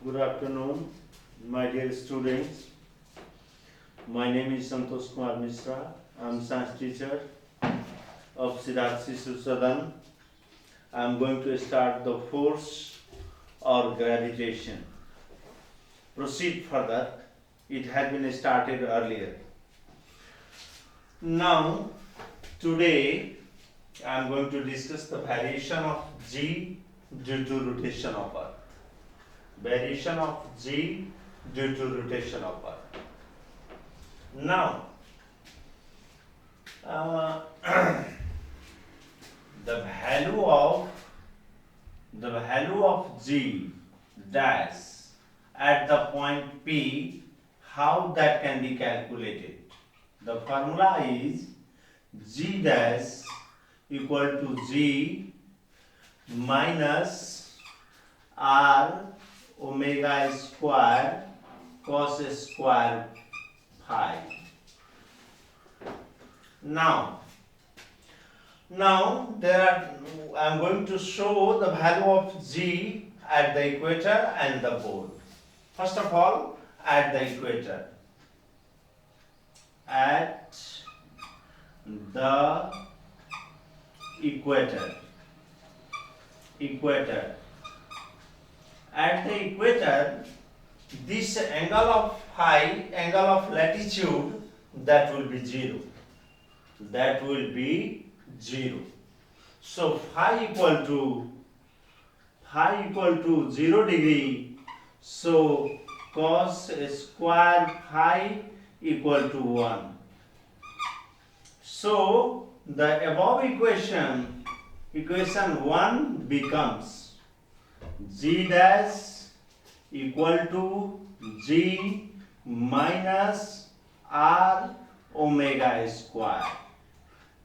Good afternoon, my dear students. My name is Santosh Kumar Mishra. I am science teacher of Siddharth Sishu Sadan. I am going to start the force or gravitation. Proceed further. It had been started earlier. Now, today I am going to discuss the variation of G due to rotation of Earth. Variation of G due to rotation of Earth. Now, the value of G dash at the point P, how that can be calculated? The formula is G dash equal to G minus R omega square cos square phi. Now I am going to show the value of G at the equator and the pole. First of all, at the equator. At the equator. At the equator, this angle of phi, angle of latitude, that will be 0. That will be 0. So phi equal to 0 degree. So cos square phi equal to 1. So the above equation 1 becomes G dash equal to G minus R omega square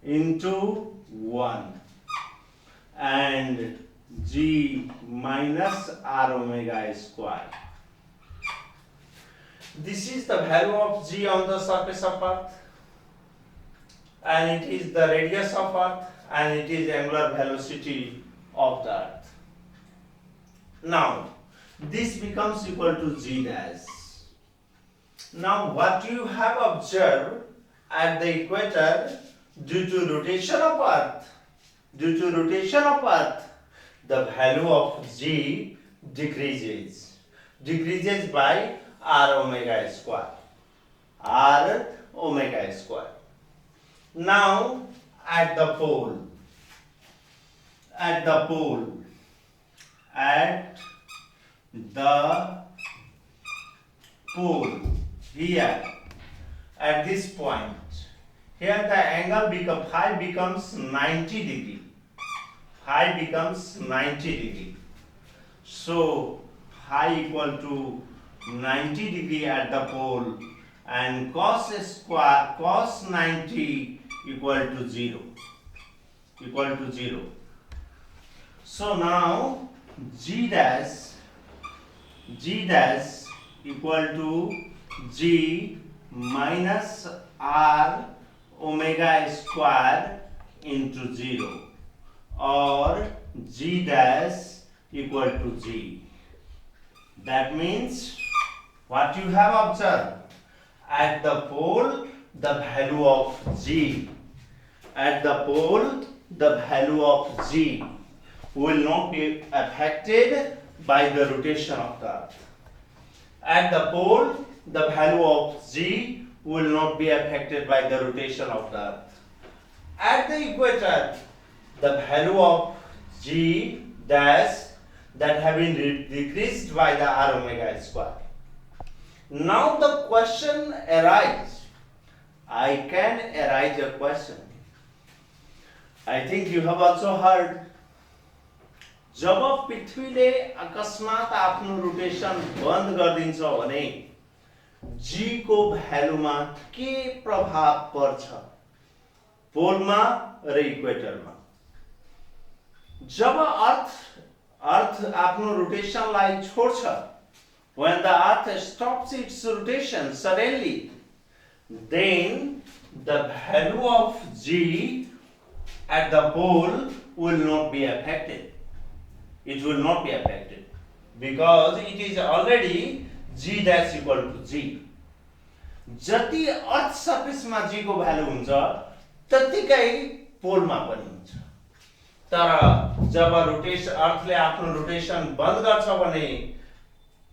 into 1 and G minus R omega square. This is the value of G on the surface of Earth, and it is the radius of Earth, and it is angular velocity of the Earth. Now, this becomes equal to G dash. Now, what you have observed at the equator, due to rotation of Earth, the value of G decreases by R omega square. Now, at the pole, here, at this point, here the angle phi becomes 90 degree. So phi equal to 90 degree at the pole, and cos 90 equal to 0. So now G dash equal to G minus R omega square into 0, or G dash equal to G. That means what you have observed at the pole, the value of G will not be affected by the rotation of the Earth. At the pole, the value of G will not be affected by the rotation of the Earth. At the equator, the value of G dash that have been decreased by the R omega square. Now the question arises. I can arise a question. I think you have also heard. जब पृथ्वीले अकस्मात आफ्नो rotation बन्द गरिदिन्छ भने G को भ्यालुमा के प्रभाव पर्छ पोलमा र इक्वेटरमा? जब अर्थ आफ्नो रोटेसनलाई छोड्छ, when the earth stops its rotation suddenly, then the value of G at the pole will not be affected. It will not be affected because it is already g dash equal to g. जति अर्थ सर्फेसमा g को value हुन्छ त्यतिकै पोलमा पनि हुन्छ। तर जब rotation अर्थले आफ्नो rotation बन्द गर्छ भने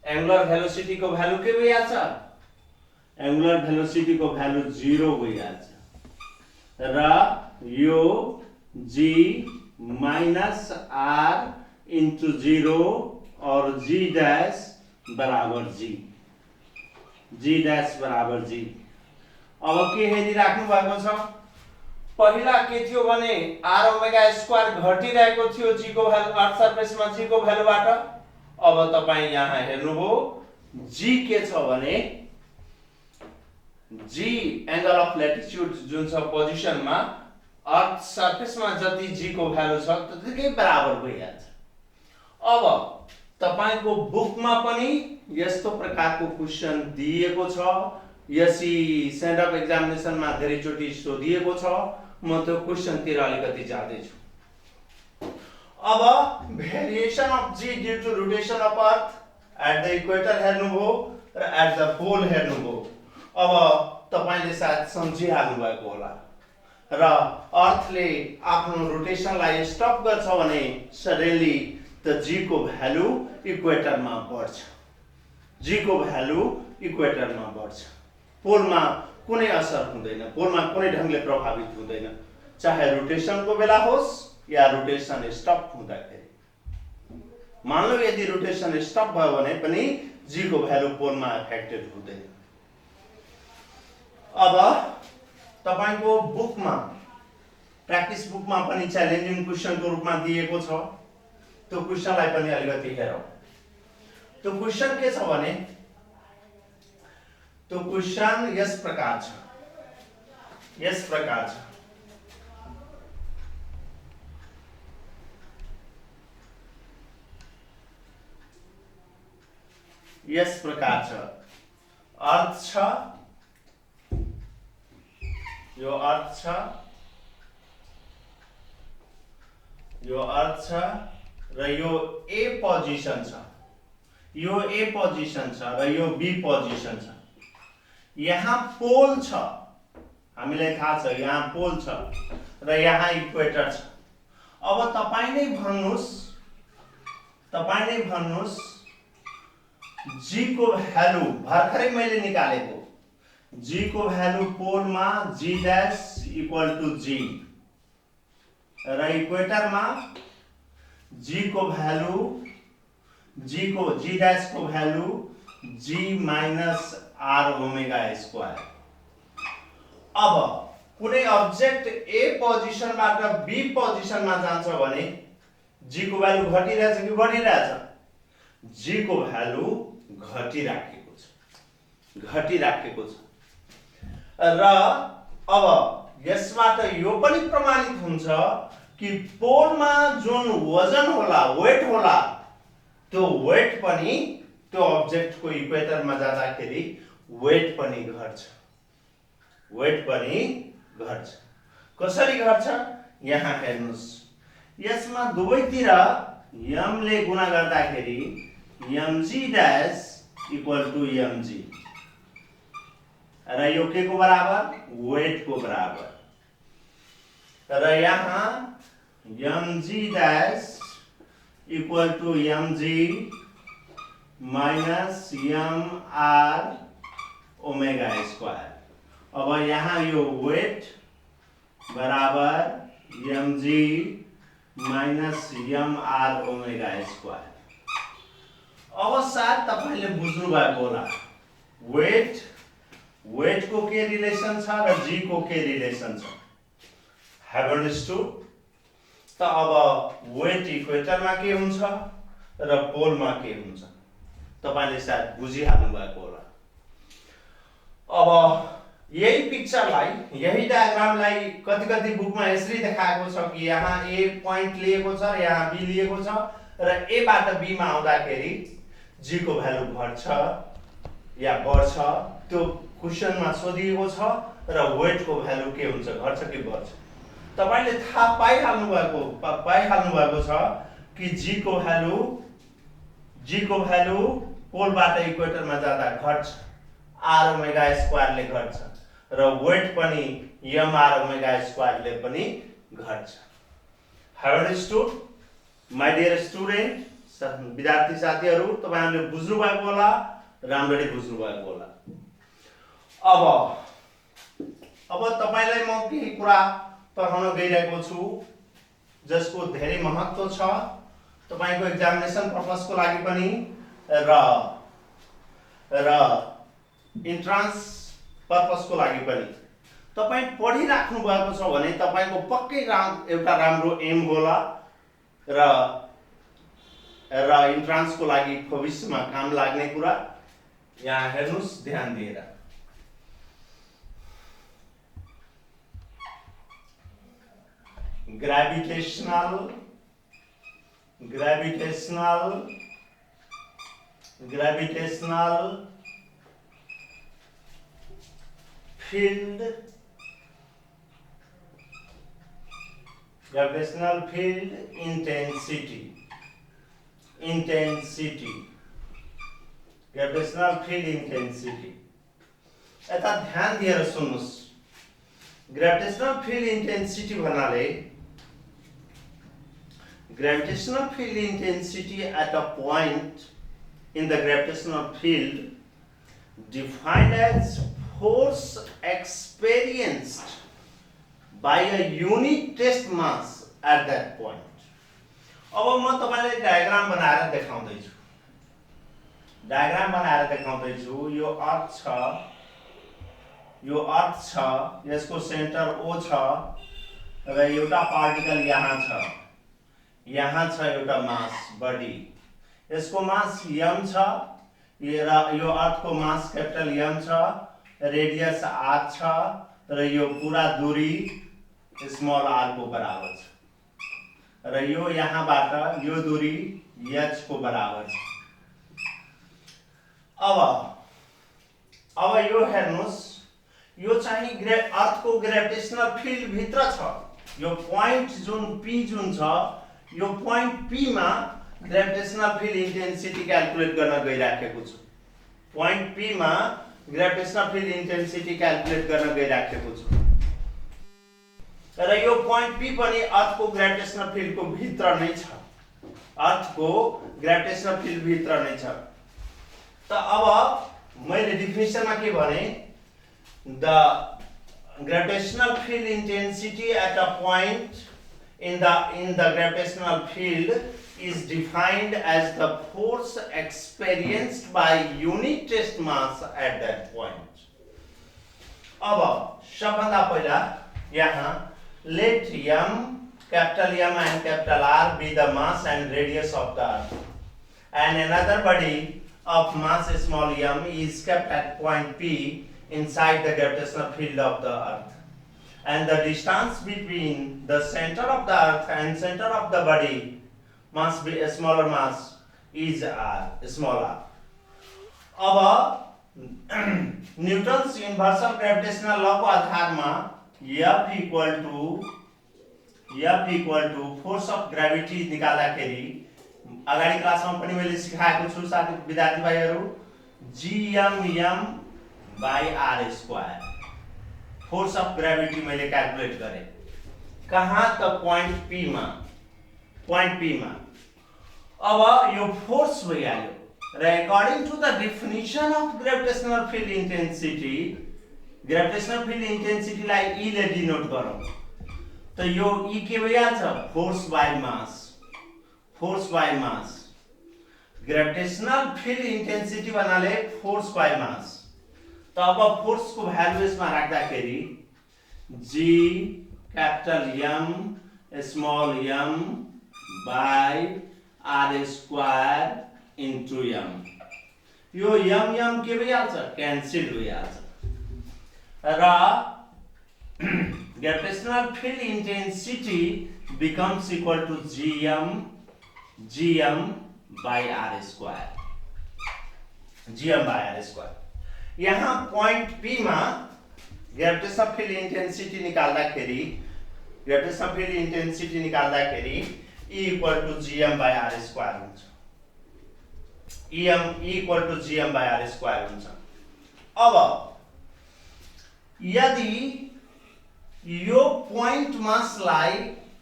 एंगुलर भेलोसिटी को भ्यालु के भइहाल्छ? एंगुलर भेलोसिटी को भ्यालु 0 भइहाल्छ र यो g माइनस r इन्टु 0 और g डैश बराबर g डैश बराबर g। अब के हेरिराख्नु भएको छ? पहिला के थियो भने r ओमेगा स्क्वायर घटिरहेको थियो g को भ्यालु अर्थ सर्फेसमा g को भ्यालुबाट। अब तपाई यहाँ हेर्नुभयो g के छ भने g एंगल अफ ल्याटिट्युड जुन छ पोजिसनमा अर्थ सर्फेसमा जति g को भ्यालु छ त्यतिकै बराबर भइहाल्छ। अब तपाईको बुकमा पनि यस्तो प्रकारको क्वेशन दिएको छ, यसै सेन्ड अप एक्जामिनेसनमा धेरैचोटी सोधिएको छ। म त्यो क्वेशन तिर अलिकति जाँदै छु। अब variation of g due to rotation of earth at the equator हेर्नुभयो र एट द पोल हेर्नुभयो। अब तपाईले सायद सम्झिहाल्नु भएको होला र अर्थले आफ्नो रोटेसनलाई स्टप गर्छ भने सडनली त g को भ्यालु इक्वेटरमा बढ्छ। g को भ्यालु इक्वेटरमा बढ्छ। पोलमा कुनै असर हुँदैन, पोलमा कुनै ढंगले प्रभावित हुँदैन, चाहे रोटेसन को बेला होस् या रोटेसन स्टप हुँदाखेरि। मान लो यदि रोटेसन स्टप भयो भने पनि g को भ्यालु पोलमा एफेक्टेड हुँदैन। अब तपाईको बुकमा प्र्याक्टिस बुकमा पनि च्यालेन्जिङ क्वेशन को रूपमा दिएको छ। त्यो क्वेशनलाई पनि अलिकति हेरौं। त्यो क्वेशन के छ भने त्यो क्वेशन यस प्रकार छ, अर्थ छ, यो अर्थ छ, यो अर्थ छ र यो ए पोजिसन छ, यो ए पोजिसन छ र यो बी पोजिसन छ। यहाँ पोल छ, हामीलाई थाहा छ यहाँ पोल छ र यहाँ इक्वेटर छ। अब तपाई नै भन्नुस् g को भ्यालु भर्खरै मैले निकालेको g को भ्यालु पोलमा g dash equal to g र इक्वेटरमा g को भ्यालु g डैश को value g minus r omega square. अब कुनै अब्जेक्ट a पोजिसनबाट b पोजिसनमा जान्छ भने g को भ्यालु घटिरहेछ कि बढिरहेछ? g को भ्यालु घटिराखेको छ र अब यसबाट यो पनि प्रमाणित हुन्छ कि पोलमा जुन वजन होला, वेट होला, त्यो वेट पनि त्यो अब्जेक्ट को इक्वेटरमा जाँदाखेरि वेट पनि घट्छ। कसरी घट्छ यहाँ हेर्नुस्। यसमा दुवैतिर m ले गुणा गर्दाखेरि mg dash equal to mg र यो के को बराबर? वेट को बराबर र यहाँ mg dash equal to mg minus mr omega square. अब यहाँ यो वेट बराबर mg minus mr omega square. अब सायद तपाईले बुझ्नु भएको होला वेट को के रिलेसन छ र g को के रिलेसन छ। Have understood? त अब वेट इक्वेटरमा के हुन्छ र पोलमा के हुन्छ तपाईले सायद बुझिहाल्नु भएको होला। अब यही पिक्चरलाई, यही डायग्रामलाई कति बुकमा यसरी देखाएको छ कि यहाँ ए पॉइंट लिएको छ र यहाँ बी लिएको छ र ए बाट बी मा आउँदाखेरि जी को भ्यालु घट्छ या बढ्छ त्यो क्वेशनमा सोधिएको छ र वेट को भ्यालु के हुन्छ, घट्छ कि बढ्छ। तपाईले थाहा पाइहाल्नु भएको छ कि जी को भ्यालु g को भ्यालु पोलबाट इक्वेटरमा जाँदा घट्छ, r ओमेगा स्क्वायरले घट्छ र वेट पनि m r ओमेगा स्क्वायरले पनि घट्छ। How understood my dear student? विद्यार्थी साथीहरु, तपाईहरुले बुझ्नु भएको होला, राम्ररी बुझ्नु भएको होला। अब तपाईलाई म केही कुरा पढाउन गइरहेको छु जसको धेरै महत्त्व छ तपाईको एक्जामिनेसन पर्पसको लागि पनि र इन्ट्रान्स पर्पसको लागि पनि। तपाई पढिराख्नु भएको छ भने तपाईको पक्कै एउटा राम्रो एम होला र इन्ट्रान्सको लागि भविष्यमा काम लाग्ने कुरा। यहाँ हेर्नुस् ध्यान दिएर। Gravitational field intensity gravitational field intensity। यता ध्यान दिएर सुन्नुस्। ग्रेविटेशनल फील्ड इंटेंसिटी भन्नाले gravitational field intensity at a point in the gravitational field defined as force experienced by a unit test mass at that point। अब म तपाईलाई diagram बनाएर देखाउँदै छु। यो अर्थ छ, यसको सेन्टर O छ र एउटा पार्टिकल यहाँ छ एउटा मास बडी, यसको मास m छ, यो अर्थको मास कैपिटल M छ, रेडियस r छ र यो पूरा दूरी स्मॉल r को बराबर छ र यो यहाँबाट यो दूरी h को बराबर छ। अब यो हेर्नुस्, यो चाहिँ अर्थको ग्रेविटेशनल फिल्ड भित्र छ। यो पोइन्ट जुन p जुन छ, यो पोइन्ट p मा ग्रेविटेशनल फिल्ड इंटेंसिटी क्याल्कुलेट गर्न गइराखेको छु। पोइन्ट p मा ग्रेविटेशनल फिल्ड इंटेंसिटी क्याल्कुलेट गर्न गइराखेको छु र यो पोइन्ट p पनि अर्थको ग्रेविटेशनल फिल्ड को भित्र नै छ। अर्थको ग्रेविटेशनल फिल्ड भित्र नै छ। त अब मैले डेफिनेसनमा के भने, the gravitational field intensity at a point in the gravitational field is defined as the force experienced by unit test mass at that point। अब सबभन्दा पहिला यहाँ let capital M and capital R be the mass and radius of the earth, and another body of mass small m is kept at point P inside the gravitational field of the earth, and the distance between the center of the earth and center of the body must be a smaller mass is r, small r। अब Newton's universal gravitational law को आधारमा F equal to force of gravity निकाल्दाखेरि अगाडि क्लासमा पनि मैले सिकाएको छु साथी विद्यार्थी भाइहरु, gm by r square force of gravity मैले क्याल्कुलेट गरे। कहाँ त पोइन्ट p मा। अब यो फोर्स भइहाल्यो र according to the definition of gravitational field intensity लाई e ले डिनोट गरौँ त यो e के भइहाल्छ, force by mass. Gravitational field intensity भन्नाले फोर्स बाइ मास। त अब फोर्स को भ्यालु यसमा राख्दाखेरि g capital M small m by r square into m। यो m के भइहाल्छ, क्यान्सल भइहाल्छ र gravitational field intensity becomes equal to gm by r square। यहाँ point p मा gravitational field intensity निकाल्दाखेरि E equal to gm by r square हुन्छ। EM equal to GM by R square हुन्छ। अब यदि यो पोइन्ट मासलाई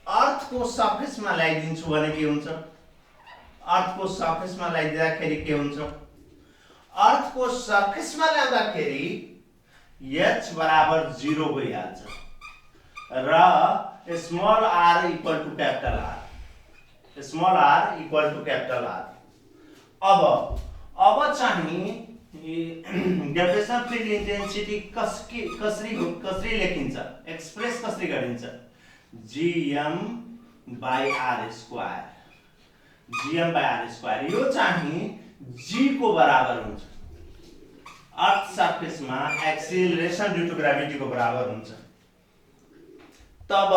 अर्थको सरफेसमा ल्याइदिन्छु भने के हुन्छ? अर्थको सरफेसमा ल्याइदिँदाखेरि के हुन्छ? अर्थको सरफेसमा ल्याउँदाखेरि h बराबर 0 भइहाल्छ र small r equal to capital R, small r equal to capital R। अब चाहिँ ग्रेभिटेशनल फिल्ड इन्टेन्सिटी कसरी लेखिन्छ, एक्सप्रेस कसरी गरिन्छ? GM by R square, GM by R square. यो चाहिँ G को बराबर हुन्छ, अर्थ सरफेसमा एक्सिलरेशन ड्यू टु ग्रेभिटी को बराबर हुन्छ। तब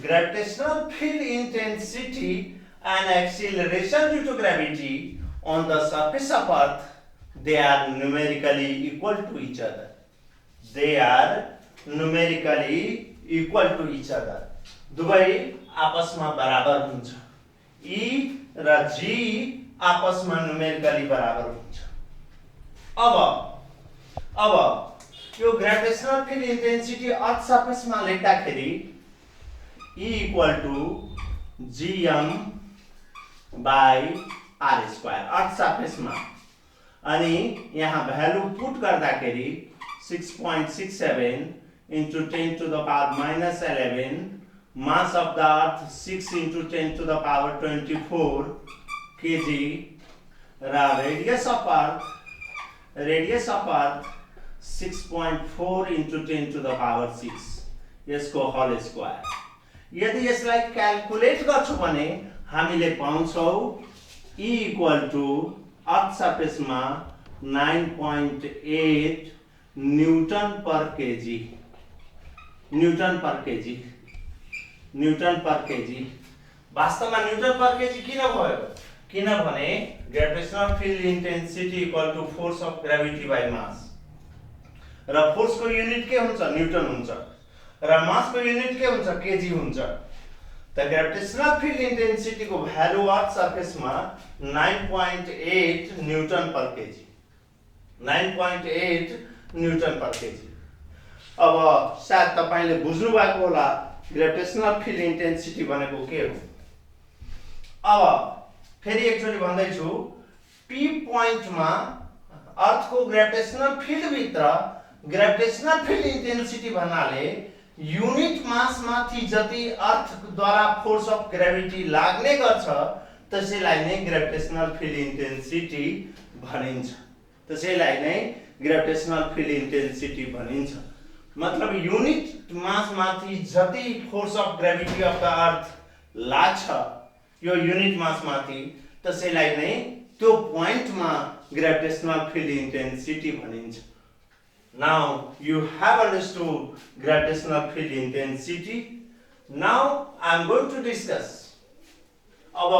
gravitational field intensity and acceleration due to gravity on the surface of earth, they are numerically equal to each other, they are numerically equal to each other। दुवै आपसमा बराबर हुन्छ, E र G आपसमा numerically बराबर हुन्छ। अब यो ग्रेविटेशनल फील्ड इंटेंसिटी अर्थ सरफेसमा लेख्दाखेरि E equal to GM by R square earth सरफेसमा, अनि यहाँ भ्यालु पुट गर्दाखेरि 6.67 into 10 to the power minus 11, mass of the earth 6 into 10 to the power 24 kg, र radius of earth 6.4 into 10 to the power 6 यसको whole square. यदि यसलाई calculate गर्छौं भने हामीले पाउँछौं E इक्वल टु अर्थ सरफेसमा 9.8 newton per kg, newton per kg, newton per kg. वास्तवमा न्यूटन पर केजी किन भयो? किनभने gravitational field intensity equal to force of gravity by mass, र फोर्स को युनिट के हुन्छ? न्यूटन हुन्छ, र मास को युनिट के हुन्छ? केजी हुन्छ। त ग्रेविटेशनल फील्ड इंटेंसिटी को भ्यालु अर्थ सरफेसमा 9.8 newton per KG, 9.8 newton per KG. अब सायद तपाईले बुझ्नु भएको होला ग्रेविटेशनल फील्ड इंटेंसिटी भनेको के हो। अब फेरि एकचोटी भन्दैछु, P पोइन्टमा अर्थको ग्रेविटेशनल फिल्ड भित्र ग्रेविटेशनल फील्ड इंटेंसिटी भन्नाले युनिट मास माथि जति अर्थ द्वारा फोर्स अफ ग्रेभिटी लाग्ने गर्छ त्यसैलाई नै ग्रेविटेशनल फील्ड इंटेंसिटी भनिन्छ, त्यसैलाई नै ग्रेविटेशनल फील्ड इंटेंसिटी भनिन्छ। मतलब युनिट मास माथि जति force of gravity of the earth लाग्छ यो युनिट मास माथि, त्यसैलाई नै त्यो पोइन्टमा ग्रेविटेशनल फील्ड इंटेंसिटी भनिन्छ। Now you have understood gravitational field intensity. Now I am going to discuss. अब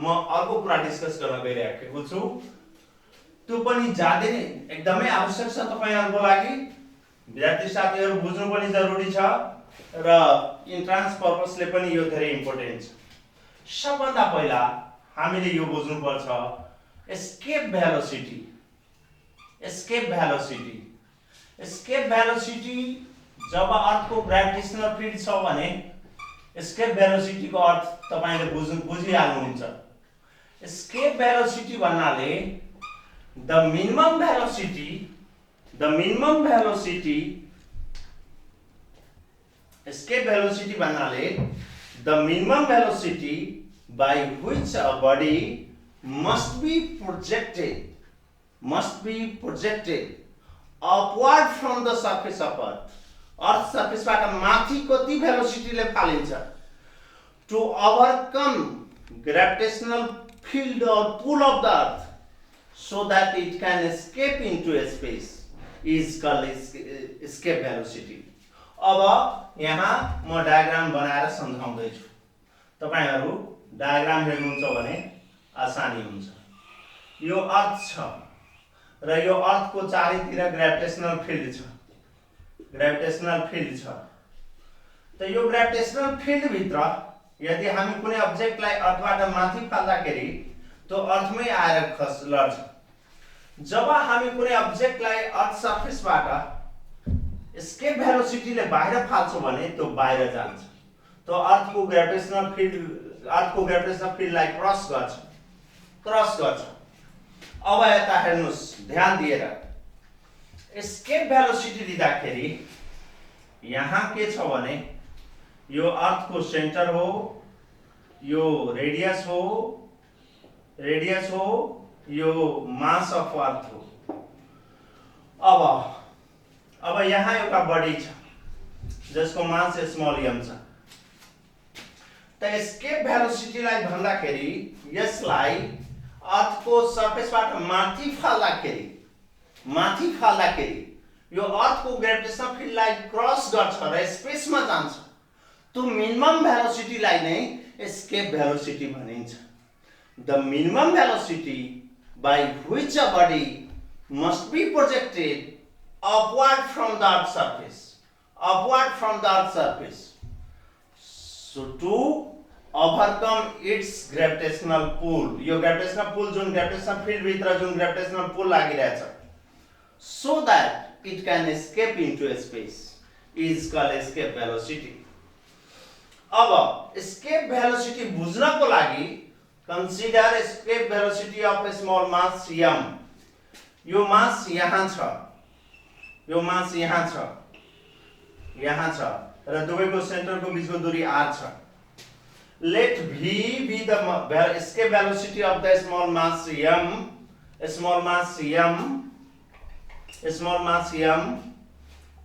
म अर्को कुरा डिस्कस गर्न गइरहेको छु, त्यो पनि ज्यादै एकदमै आवश्यक छ तपाईहरुको लागि। विद्यार्थी साथीहरु बुझ्नु पनि जरुरी छ र इन्ट्रान्स पर्पसले पनि यो धेरै इम्पोर्टेन्ट छ। सबभन्दा पहिला हामीले यो बुझ्नु पर्छ escape velocity. Escape velocity, escape velocity जब अर्थको ग्रेविटेशनल फिल्ड छ भने एस्केप भेलोसिटी को अर्थ तपाईले बुझिहाल्नुहुन्छ। एस्केप भेलोसिटी भन्नाले the minimum velocity, the minimum velocity, escape velocity भन्नाले the minimum velocity by which a body must be projected upward from the surface of earth, अर्थ सरफेसबाट माथि कति भेलोसिटीले फालिन्छ, to overcome gravitational field or pull of the earth so that it can escape into space is called escape velocity। अब यहाँ म diagram बनाएर सम्झाउँदै छु, तपाईहरु diagram हेर्नुहुन्छ भने आसानी हुन्छ। यो अर्थ छ र यो अर्थ को चारैतिर ग्रेविटेशनल फिल्ड छ, ग्रेविटेशनल फिल्ड छ। त यो ग्रेविटेशनल फिल्ड भित्र यदि हामी कुनै अब्जेक्टलाई अर्थबाट माथि फाल्दाखेरि तो अर्थमै आएर लड्छ। जब हामी कुनै अब्जेक्टलाई अर्थ सर्फेसबाट एस्केप भेलोसिटीले बाहिर फाल्छौँ भने त्यो बाहिर जान्छ। तो अर्थको ग्रेभिटेशनल फिल्डलाई क्रस गर्छ। अब यता हेर्नुस् ध्यान दिएर, एस्केप भेलोसिटी दिँदाखेरि यहाँ के छ भने यो अर्थको सेन्टर हो, यो रेडियस हो, यो मास अफ अर्थ हो। अब यहाँ एउटा बडी छ जसको मास स्मल m छ। त एस्केप भेलोसिटीलाई भन्दाखेरि यसलाई अर्थको सर्फेसबाट माथि फाल्दाखेरि यो अर्थको ग्रेभिटेशनल फिल्डलाई क्रस गर्छ र स्पेसमा जान्छ। त्यो मिनिमम भेलोसिटीलाई नै एस्केप भेलोसिटी भनिन्छ। The minimum velocity by which a body must be projected upward from the earth's surface. So to overcome its gravitational pull, यो gravitational pull जुन gravitational field भित्र जुन gravitational pull लागिरहेछ, so that it can escape into space is called escape velocity. अब escape velocity बुझ्नको लागि consider escape velocity of a small mass m. यो मास यहाँ छ र दुवैको सेन्टरको बीचको दूरी r छ। Let v be the escape velocity of the small mass m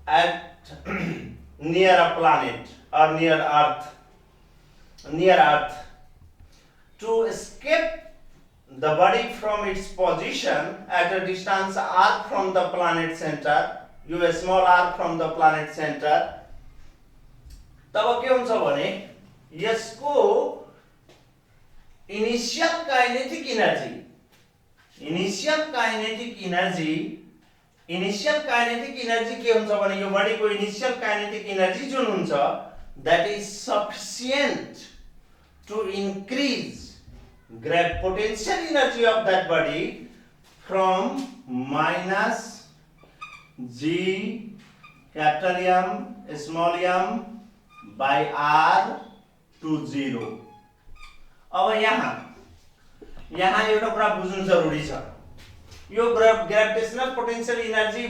at near a planet or near earth. To escape the body from its position at a distance r from the planet center, you a small r from the planet center, तब के हुन्छ भने यसको initial kinetic energy के हुन्छ भने यो बडीको इनिशियल काइनेटिक एनर्जी जुन हुन्छ, that is sufficient to increase potential energy of that body from minus g capital M small m by r to 0. अब यहाँ एउटा कुरा बुझ्नु जरुरी छ। यो ग्रेभिटेशनल पोटेन्शियल एनर्जी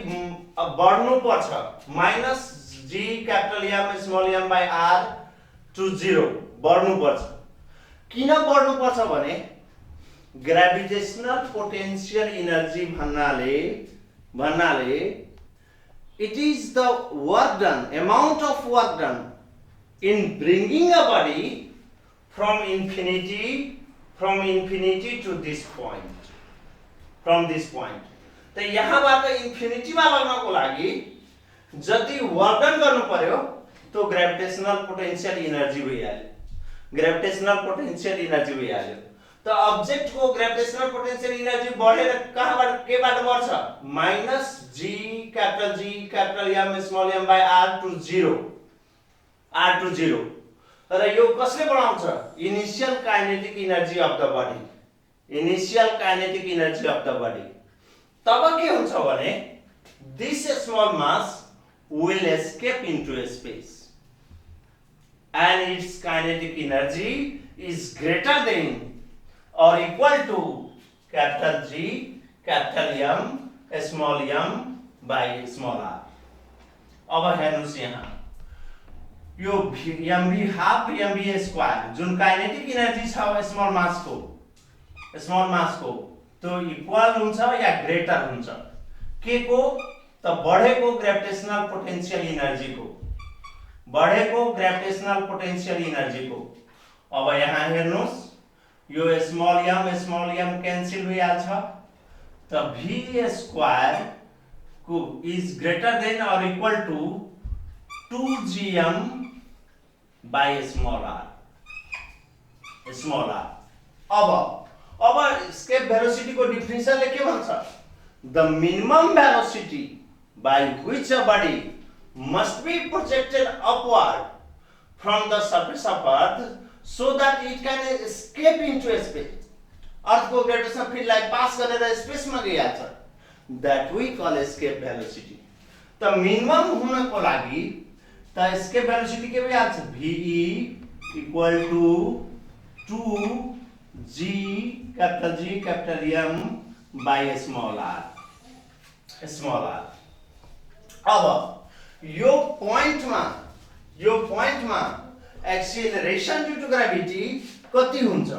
बढ्नु पर्छ minus g capital M small m by r to 0 बढ्नु पर्छ। किन बढ्नु पर्छ भने ग्रेभिटेशनल पोटेन्शियल एनर्जी भन्नाले it is the work done, amount of work done in bringing a body from infinity to this point, from this point. त यहाँबाट इन्फिनिटीमा लग्नको लागि जति वर्क डन गर्नु पर्यो त्यो ग्रेभिटेशनल पोटेन्शियल एनर्जी भइहाल्यो। त अब्जेक्ट को ग्रेभिटेशनल पोटेन्शियल एनर्जी बढेर कहाँबाट केबाट बढ्छ? Minus g capital M small m by r to 0 र यो कसले बढाउँछ? Initial kinetic energy of the body. तब के हुन्छ भने this small mass will escape into space and its kinetic energy is greater than or equal to capital G capital M small m by small r. अब हेर्नुस् यहाँ यो mv half mv square जुन kinetic energy छ small मासको त्यो equal हुन्छ या greater हुन्छ के को? त बढेको ग्रेभिटेशनल पोटेन्शियल एनर्जी को। अब यहाँ हेर्नुस् यो स्मल m क्यान्सल भइहाल्छ। त v स्क्वायर को इज ग्रेटर देन और equal to 2gm by small r. अब एस्केप भेलोसिटी को डिफिनेसन ले के भन्छ? The minimum velocity by which a body must be projected upward from the surface of earth so that it can escape into space. अर्थको gravitational फिल्डलाई pass गरेर स्पेसमा गइहाल्छ, that we call escape velocity. त minimum हुनको लागि त escape velocity के भइहाल्छ, VE equal to 2G capital M by small r। अब यो पोइन्टमा एक्सिलरेशन ड्यू टु ग्रेभिटी कति हुन्छ?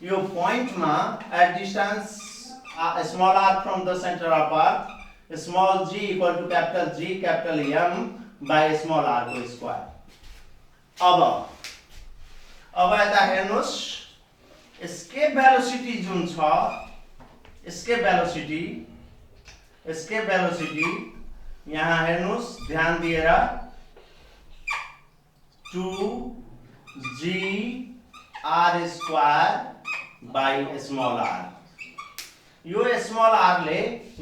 यो पोइन्टमा at distance small r from the center of earth, small g equal to G capital M by small r को square. अब यता हेर्नुस्, एस्केप भेलोसिटी जुन छ, एस्केप भेलोसिटी यहाँ हेर्नुस् ध्यान दिएर 2G r square by small r। यो स्मॉल r ले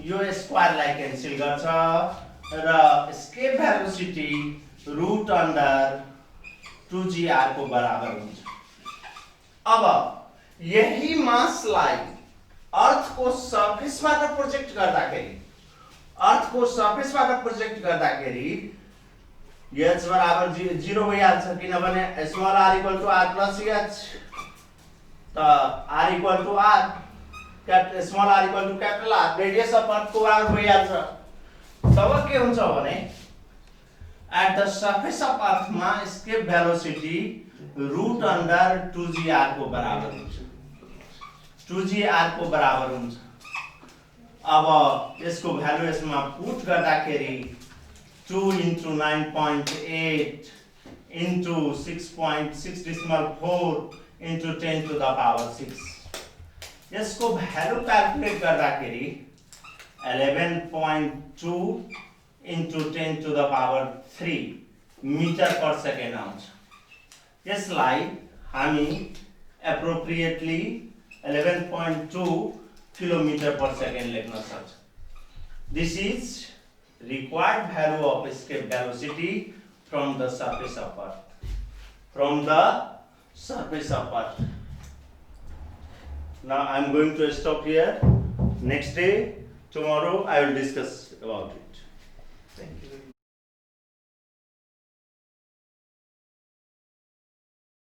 यो स्क्वायरलाई क्यान्सल गर्छ र escape velocity root under 2G r को बराबर हुन्छ। अब यही मासलाई अर्थको सर्फेसबाट प्रोजेक्ट गर्दाखेरि h बराबर 0 भइहाल्छ, किनभने small r equal to r plus h। त r equal to r, small r equal to capital R, radius of earth को r भइहाल्छ। तब के हुन्छ भने at the surface of earth मा escape velocity root under 2G r को बराबर हुन्छ, 2G r को बराबर हुन्छ। अब यसको भ्यालु यसमा पुट गर्दाखेरि 2 into 9.8 into 6.6.4 into 10 to the power 6। यसको भ्यालु क्याल्कुलेट गर्दाखेरि 11.2 into 10 to the power 3 meter per second आउँछ। यसलाई हामी एप्रोप्रिएटली 11.2 किलोमीटर पर सेकेन्ड लेख्न सक्छ। This is required value of escape velocity from the surface of Earth. Now I am going to stop here. Next day, tomorrow I will discuss about it.